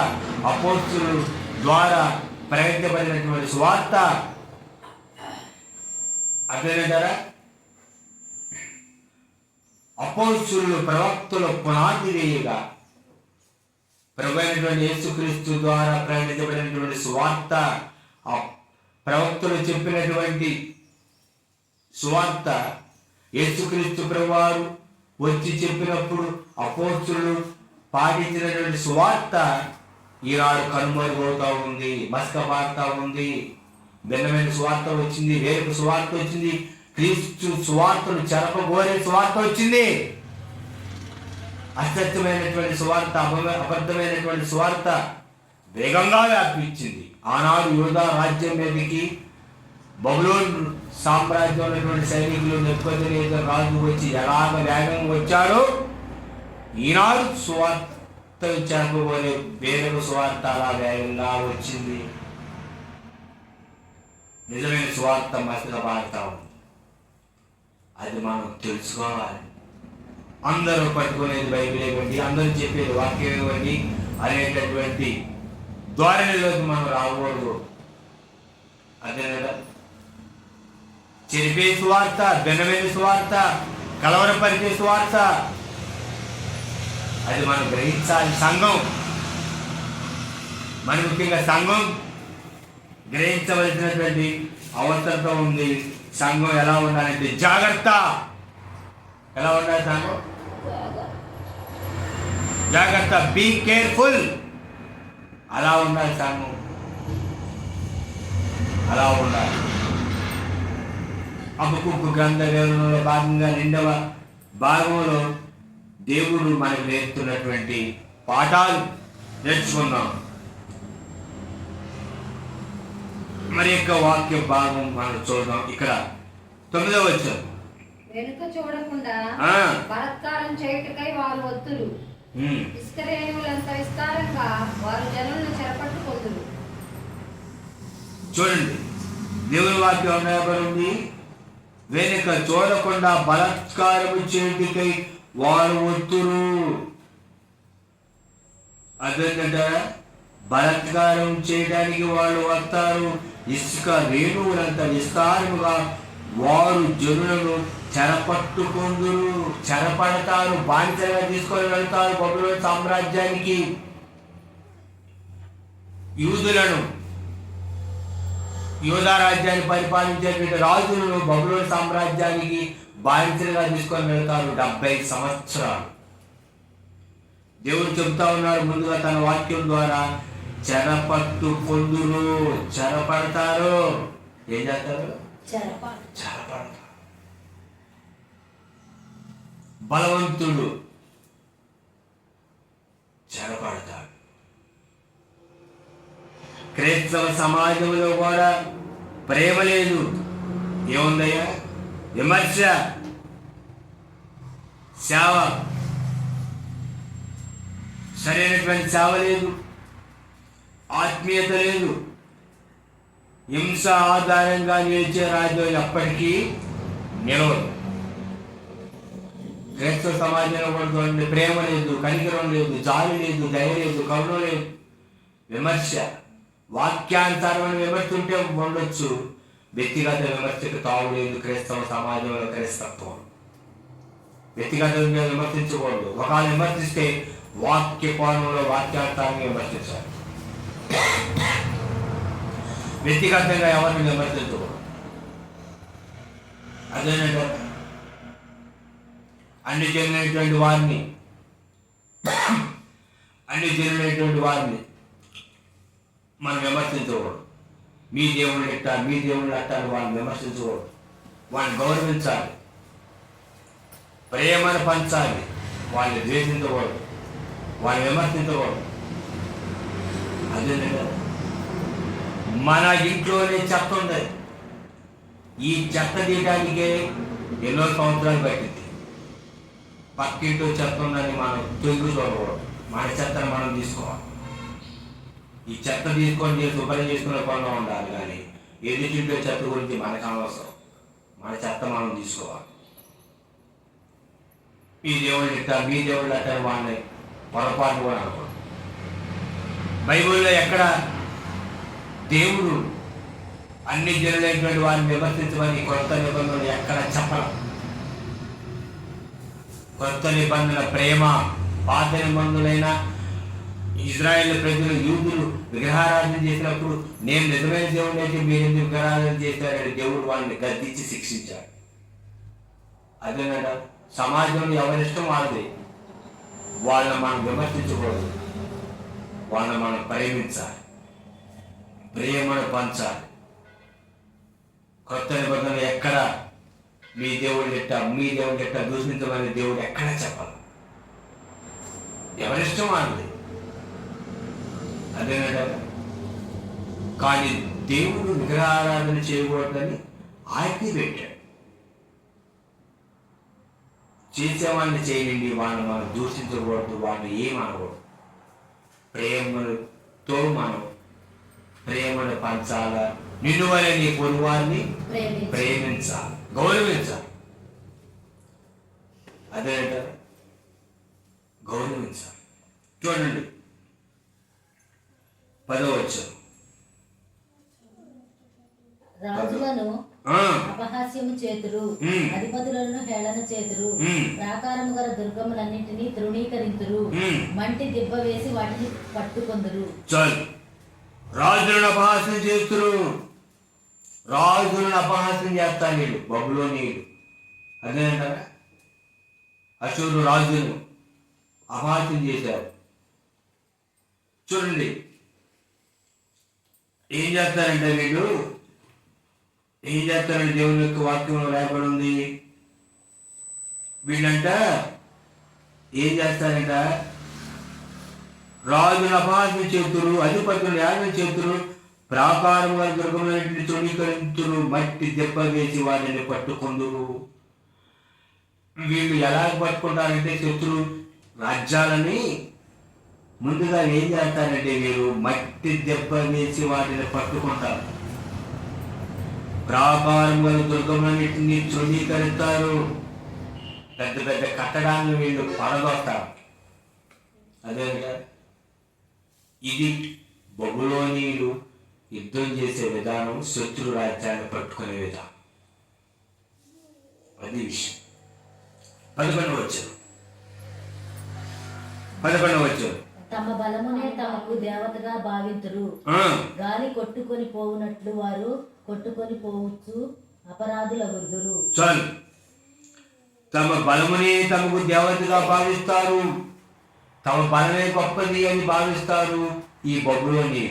అపోస్తలుల ద్వారా ప్రకటించబడినటువంటి సువార్త. అర్థమేంటారా? అపోస్తలులు ప్రవక్తల పునాది వేయగా ప్రభువైనటువంటి యేసుక్రీస్తు ద్వారా ప్రకటించబడినటువంటి సువార్త, ప్రవక్తలు చెప్పినటువంటి సువార్త, యేసుక్రీస్తు ప్రభువారు వచ్చి చెప్పినప్పుడు అపోస్తలులు పాటించినటువంటి సువార్త ఈనాడు కనుమరుగవుతా ఉంది, మసకబారుతా ఉంది. భిన్నమైన సువార్త వచ్చింది, వేరొక సువార్త వచ్చింది. క్రీస్తు సువార్తను చెరపగోరే సువార్త వచ్చింది. అసత్యమైనటువంటి సువార్త, అబద్ధమైనటువంటి సువార్త వేగంగా వ్యాపించింది. ఆనాడు యూదా రాజ్యం మీదకి బబులోను సామ్రాజ్యం ఉన్నటువంటి సైనికులు నెబుకద్నెజరు రాజు వచ్చి ఎలాగ వేగంగా వచ్చాడో ఈనాడు సువార్త చెరపగోరే వేరొక సువార్త అలా వేగంగా వచ్చింది. నిజమైన సువార్త మసకబారుతా ఉంది. అది మనం తెలుసుకోవాలి. అందరూ పట్టుకునేది బైబిల్ ఇవ్వండి, అందరూ చెప్పేది వాక్యం ఇవ్వండి అనేటటువంటి ధోరణిలోకి మనం రాకూడదు. అదే కదా చెరిపే సువార్త, భిన్నమైన సువార్త, కలవరపరిచే సువార్త అది మనం గ్రహించాలి. సంఘం, మన ముఖ్యంగా సంఘం గ్రహించవలసినటువంటి అవసరత ఉంది. సంఘం ఎలా ఉండాలంటే జాగ్రత్త. ఎలా ఉండాలి సంఘం? జాగ్రత్త, బీ కేర్ఫుల్. అలా ఉండాలి సంఘం, అలా ఉండాలి. హబక్కూకు గ్రంథ వివరణలో భాగంగా 2వ భాగంలో దేవుడు మనకు నేర్పుతున్నటువంటి పాఠాలు నేర్చుకున్నాం. మరి యొక్క వాక్య భాగం మనం చూద్దాం. ఇక్కడ 9వ వచనం, వెనుక చూడకుండా బలాత్కారం చేయుటకై వారు వత్తులు, ఇస్కరేణువులంత విస్తారంగా వారు జనులను చెరపట్టుకొందురు. చూడండి, దేవుని వాక్యం ఉంది. వెనుక చూడకుండా బలాత్కారము చేయుటకై వారు వత్తురు. అదేంటంటారా? బలాత్కారం చేయడానికి వాళ్ళు వస్తారు. ఇసుక రేణువులంత విస్తారముగా వారు జనులను చెరపట్టుకొందురు, చెరపడతారు, బానిసలుగా తీసుకొని వెళ్తారు బబులోను సామ్రాజ్యానికి. యూదులను యూదా రాజ్యాన్ని పరిపాలించేటువంటి రాజులను బబులోను సామ్రాజ్యానికి బాధితులుగా తీసుకొని వెళ్తారు 70 సంవత్సరాలు. దేవుడు చెబుతా ఉన్నారు ముందుగా తన వాక్యం ద్వారా, చెరపట్టు పొందురు, చెరపడతారు. ఏం చేస్తారు? చెరపడతారు. బలవంతుడు చెరపడతాడు. క్రైస్తవ సమాజంలో కూడా ప్రేమ లేదు. ఏముందయ్యా? విమర్శ, సేవ, సరైనటువంటి సేవ లేదు, ఆత్మీయత లేదు. హింస ఆధారంగా నిలిచే రాజ్యం ఎప్పటికీ నిలవదు. క్రైస్తవ సమాజంలో కూడా ప్రేమ లేదు, కనికరం లేదు, జాలి లేదు, దయ లేదు, కరుణ లేదు. విమర్శ, వాక్యానుసారమైన విమర్శ ఉంటే ఉండొచ్చు, వ్యక్తిగత విమర్శకు తావు లేదు. క్రైస్తవ సమాజంలో క్రైస్తత్వం వ్యక్తిగతంగా విమర్శించకూడదు. ఒకవేళ విమర్శిస్తే వాక్య కోణంలో వాక్యార్థాన్ని విమర్శించాలి. వ్యక్తిగతంగా ఎవరిని విమర్శించకూడదు. అదేనంటే అన్ని చెందినటువంటి వారిని మనం విమర్శించకూడదు. మీ దేవుళ్ళు ఎట్టా, మీ దేవుళ్ళు అట్టారు వాళ్ళని విమర్శించకూడదు. వాళ్ళని గౌరవించాలి, ప్రేమను పంచాలి. వాళ్ళని ద్వేషించకూడదు, వాళ్ళని విమర్శించకూడదు. అదే మన ఇంట్లోనే చెత్త ఉంది. ఈ చెత్త తీయడానికే ఎన్నో సంవత్సరాలు పట్టింది. పక్కింటో చెత్త ఉందని మనం తొంగి చూడకూడదు. మన చెత్తను మనం తీసుకోవాలి. ఈ చెత్త తీసుకొని శుభ్రం చేసుకునే పనిలో ఉండాలి. కానీ ఎదుటింటో చెత్త గురించి మనకు అనవసరం. మన చెత్త మనం తీసుకోవాలి. మీ దేవుళ్ళు ఇట్టారు, మీ దేవుళ్ళు అంటారు, వాళ్ళని పొరపాటు కూడా అనకూడదు. బైబిల్లో ఎక్కడ దేవుడు అన్ని జనులైనటువంటి వారిని విమర్శించమని కొత్త నిబంధనలు ఎక్కడ చెప్పడం. కొత్త నిబంధన ప్రేమ. పాత నిబంధనలైన ఇజ్రాయేల్ ప్రజలు, యూదులు విగ్రహారాధన చేసినప్పుడు నేను నిజమైన దేవుడు అయితే మీరు ఎందుకు విగ్రహారాధన చేశారని దేవుడు వాళ్ళని గద్దించి శిక్షించాడు. అదేనట సమాజంలో ఎవరిష్టం వాళ్ళది. వాళ్ళని మనం విమర్శించకూడదు, వాళ్ళని మనం ప్రేమించాలి, ప్రేమను పంచాలి. కొత్త నిబంధనలు ఎక్కడ మీ దేవుడు ఎట్టా దూషించమని దేవుడు ఎక్కడ చెప్పాలి. ఎవరిష్టం వాళ్ళది. అదేనట. కానీ దేవుడు విగ్రహారాధన చేయకూడదని ఆజ్ఞ పెట్టాడు. చేసేవాడిని చేయండి, వాళ్ళని మనం దూషించకూడదు, వాళ్ళని ఏమనకూడదు. ప్రేమతో మనం ప్రేమను పంచాల. నిన్ను వల్ల నీ పొరుగువారిని ప్రేమించాలి, గౌరవించాలి. అదేంట గౌరవించాలి. చూడండి 10వ వచనం. రాజులను అపహాస్యము చేతురు, అధిపతులను హేళన చేతురు, ప్రాకారము గల దుర్గములన్నింటినీ తృణీకరింతురు, మంటి దిబ్బ వేసి వాటిని పట్టుకొందురు. చాలు. రాజులను అపహాస్యం చేస్తురు. రాజులను అపహాస్యం చేస్తాను నీళ్ళు, బబులోనీయులు. అదేనంటారా? అశూరు రాజును అపహాస్యం చేశారు. చూడండి ఏం చేస్తారంటే వీళ్ళు, ఏం చేస్తారంటే దేవుని యొక్క వాక్యంలో రాయబడి ఉంది. వీళ్ళంట ఏం చేస్తారంట, రాజును అపహాస్యం చేతురు, అధిపతులు యాగం చేతురు, ప్రాకారం వారి దుర్గములన్నింటినీ తృణీకరింతురు, మట్టి దెబ్బ వేసి వారిని పట్టుకొందురు. వీళ్ళు ఎలా పట్టుకుంటారంటే శత్రు రాజ్యాలని ముందుగా ఏం చేస్తారంటే వీరు మట్టి దెబ్బ వేసి వాటిని పట్టుకుంటారు. ప్రాకారం వారి దుర్గములన్నింటినీ తృణీకరిస్తారు. పెద్ద పెద్ద కట్టడాలను వీళ్ళు పడగొస్తారు. అదే ఇది బబులోనీయులు యుద్ధం చేసే విధానం, శత్రు రాజ్యాన్ని పట్టుకునే విధానం. అది విషయం. 11వ వచనం. తమ బలమునే తమకు దేవతగా భావింతురు. గాలి కొట్టుకొని పోవునట్లు వారు కొట్టుకొని పోవచ్చు అపరాధులగుదురు. చాలు. తమ బలమునే తమకు దేవతగా భావిస్తారు. తమ బలమే గొప్పది అని భావిస్తారు. ఈ బబులోని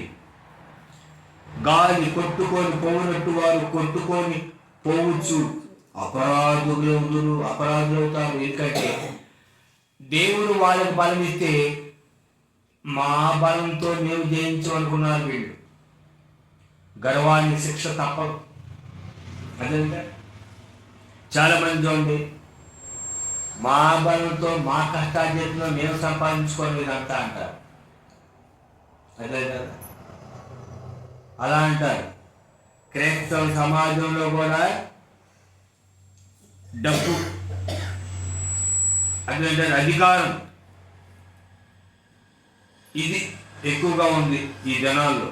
గాలి కొట్టుకొని పోవునట్టు వారు కొట్టుకొని పోవచ్చు అపరాధులవుతారు. ఎందుకంటే దేవుడు వాళ్ళకి బలం ఇస్తే మా బలంతో మేము జయించమనుకున్నారు వీళ్ళు. గర్వానికి శిక్ష తప్పదు. అదేంటే చాలా మంది చూడండి, మా బలంతో మా కష్టార్జితంలో మేము సంపాదించుకోవాలి ఇదంతా అంటారు. అదే కదా, అలా అంటారు. క్రైస్తవ సమాజంలో కూడా డబ్బు, అదేంటారు అధికారం, ఇది ఎక్కువగా ఉంది ఈ జనాల్లో.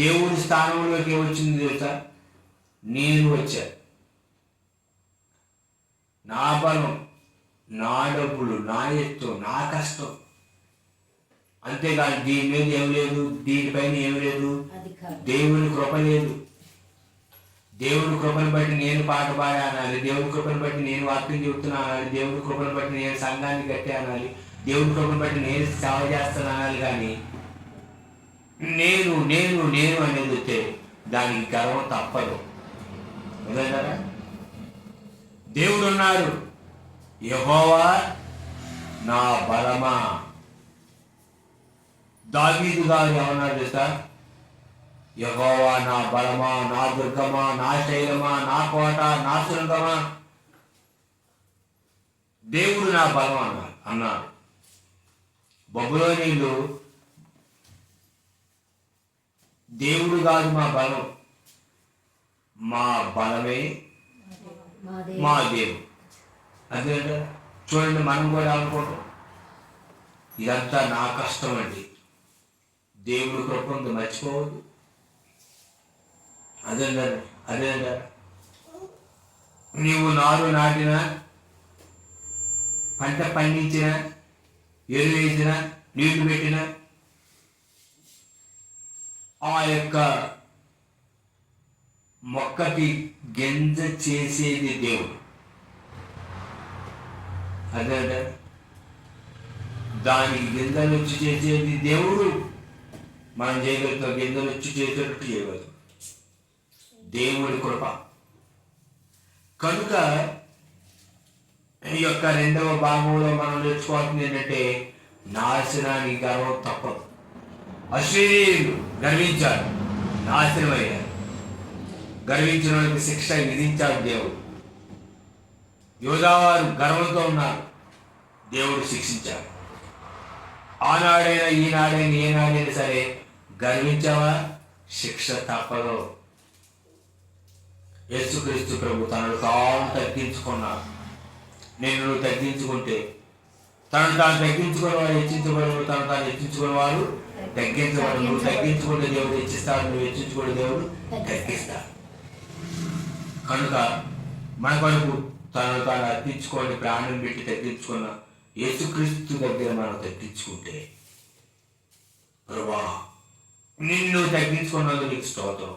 దేవుడి స్థానంలోకి వచ్చింది తెలుసా? నేను వచ్చా, నా బలం, నా డబ్బులు, నా ఎత్తు, నా కష్టం, అంతేగాని దీని మీద ఏం లేదు, దీనిపైన ఏం లేదు. దేవుని కృప లేదు. దేవుని కృపను బట్టి నేను పాట పాడా అనాలి, దేవుని కృపను బట్టి నేను వాక్యం చెబుతున్నా అనాలి, దేవుని కృపను బట్టి నేను సంఘాన్ని కట్టే అనాలి, దేవుని కృపను బట్టి నేను సేవ చేస్తాను అనాలి. కానీ నేను నేను నేను అనేది వస్తే దానికి గర్వం తప్పదు. కదా, దేవుడు ఉన్నాడు, యెహోవా నా బలమా. దావీదు గారు ఏమన్నాడు తెలుసా? యెహోవా నా బలమా, నా దుర్గమా, నా శైలమా, నా కోట, నా శృంగమా. దేవుడు నా బలం అన్నాడు. బబులోనీయులు దేవుడు కాదు మా బలం, మా బలమే మా దేవుడు. అదే చూడండి, మనం కూడా అనుకుంటాం ఇదంతా నా కష్టం అండి. దేవుడు కృప ఉంది, మర్చిపోవద్దు. అదే నీవు నారు నాటిన, పంట పండించిన, ఎరువు వేసిన, నీళ్లు పెట్టిన ఆ యొక్క మొక్కకి గింజ చేసేది దేవుడు. అదే దానికి గింజలు వచ్చి చేసేది దేవుడు. మనం చేయగలుగుతాం, గింజలు వచ్చి చేసేటట్టు చేయగలుగుతాం. దేవుడి కృప. కనుక ఈ యొక్క రెండవ భాగంలో మనం నేర్చుకోవాల్సింది ఏంటంటే, నాశనానికి గర్వం తప్పదు. అశ్వరీయులు గర్వించారు, నాశనమయ్యారు. గర్వించిన వారికి శిక్ష విధించాడు దేవుడు. యోధావారు గర్వంతో ఉన్నారు, దేవుడు శిక్షించాడు. ఆనాడైనా ఈనాడైనా ఏనాడైనా సరే గర్వించావా, శిక్ష తప్పదు. యేసుక్రీస్తు ప్రభు తనను తాను తగ్గించుకున్నాడు. నేను నువ్వు తగ్గించుకుంటే, తనను తాను తగ్గించుకుని వారు హెచ్చించబడు, తను తాను హెచ్చించుకుని వారు తగ్గించబడు. నువ్వు తగ్గించుకుంటే దేవుడు హెచ్చిస్తాడు, నువ్వు హెచ్చించుకుంటే దేవుడు తగ్గిస్తాడు. కనుక మన కొరకు తనను తాను అర్పించుకొని ప్రాణం పెట్టి తగ్గించుకున్న యేసుక్రీస్తు దగ్గర మనం తగ్గించుకుంటే, ప్రభువా నిన్ను తగ్గించుకున్నందుకు నీకు స్తోత్రం,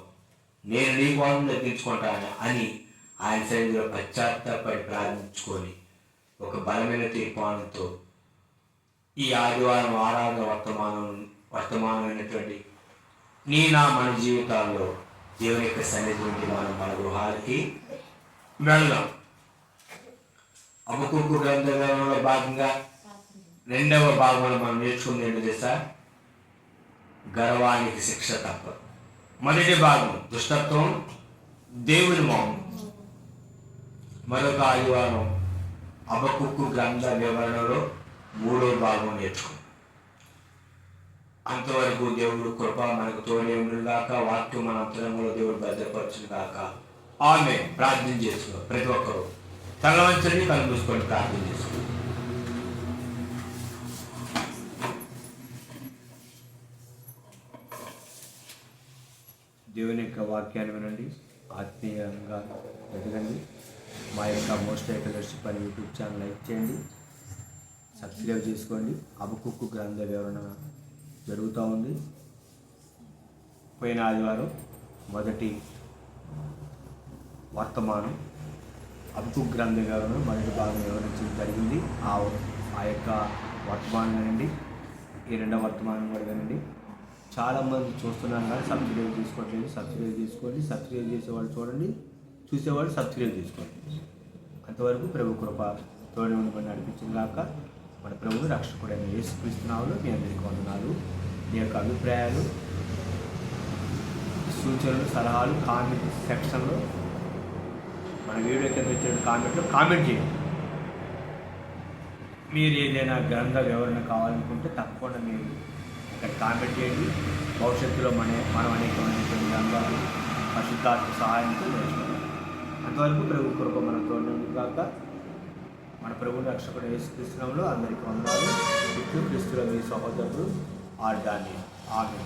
నేను నీ కోసం తగ్గించుకుంటాను అని ఆయన సన్నిధిలో పశ్చాత్తాపడి ప్రార్థించుకొని ఒక బలమైన తీర్మానంతో ఈ ఆదివారం ఆరాధన వర్తమానమైనటువంటి మన జీవితాల్లో దేవుని యొక్క సన్నిధి నుండి మనం మన గృహాలకి వెళ్దాం. హబక్కూకు గ్రంథంలో భాగంగా రెండవ భాగంలో మనం నేర్చుకుంది ఏంటో తెలుసా? గర్వానికి శిక్ష తప్పదు. మొదటి భాగం దుష్టత్వం, దేవుని మౌనం. మరొక ఆదివారం హబక్కూకు గ్రంథ వివరణలో మూడో భాగం నేర్చుకుందాం. అంతవరకు దేవుడు కృప మనకు తోడే ఉండుగాక. వాక్యం మన అంతరంగంలో దేవుడు భద్రపరచును గాక. ఆమె ప్రార్థన చేసుకో. ప్రతి ఒక్కరూ తల వంచండి, కళ్ళు మూసుకొని ప్రార్థన చేసుకో. దేవుని యొక్క వాక్యాన్ని వినండి, ఆత్మీయంగా ఎదగండి. మా యొక్క మోస్ట్ ఫెలోషిప్ అని యూట్యూబ్ ఛానల్ లైక్ చేయండి, సబ్స్క్రైబ్ చేసుకోండి. హబక్కూకు గ్రంథ వివరణ జరుగుతూ ఉంది. పోయిన ఆదివారం మొదటి వర్తమానం హబక్కూకు గ్రంథ వివరణ మొదటి భాగం వివరించడం జరిగింది. ఆ యొక్క వర్తమానం వినండి. ఈ రెండవ వర్తమానం కూడా వినండి. చాలామంది చూస్తున్నాను కానీ సబ్స్క్రైబ్ చేసుకోవట్లేదు. సబ్స్క్రైబ్ చేసుకోండి. సబ్స్క్రైబ్ చేసేవాళ్ళు చూడండి, చూసేవాళ్ళు సబ్స్క్రైబ్ చేసుకోండి. అంతవరకు ప్రభు కృప తోడు ఉండి నడిపించింది కాక మన ప్రభువు రక్షకుడైన యేసుక్రీస్తు నామములో మీ అందరికీ వందనాలు. మీ యొక్క అభిప్రాయాలు, సూచనలు, సలహాలు కామెంట్ సెక్షన్లో మన వీడియో కింద వచ్చిన కామెంట్లో కామెంట్ చేయండి. మీరు ఏదైనా గ్రంథ వివరణ కావాలనుకుంటే తప్పకుండా మీరు ఇక్కడ కామెంట్ చేయండి. భవిష్యత్తులో మనం అనేకమైనటువంటి గ్రంథాలు పరిశుద్ధాత్మ సహాయంతో నేర్చుకోవాలి. అంతవరకు ప్రభు కృప మన తోడు కాక మన ప్రభు రక్షకుడు యేసుక్రీస్తు నామములో అందరికీ వందనాలు. క్రీస్తులో మీ సహోదరుడు ఆర్డాని. ఆమె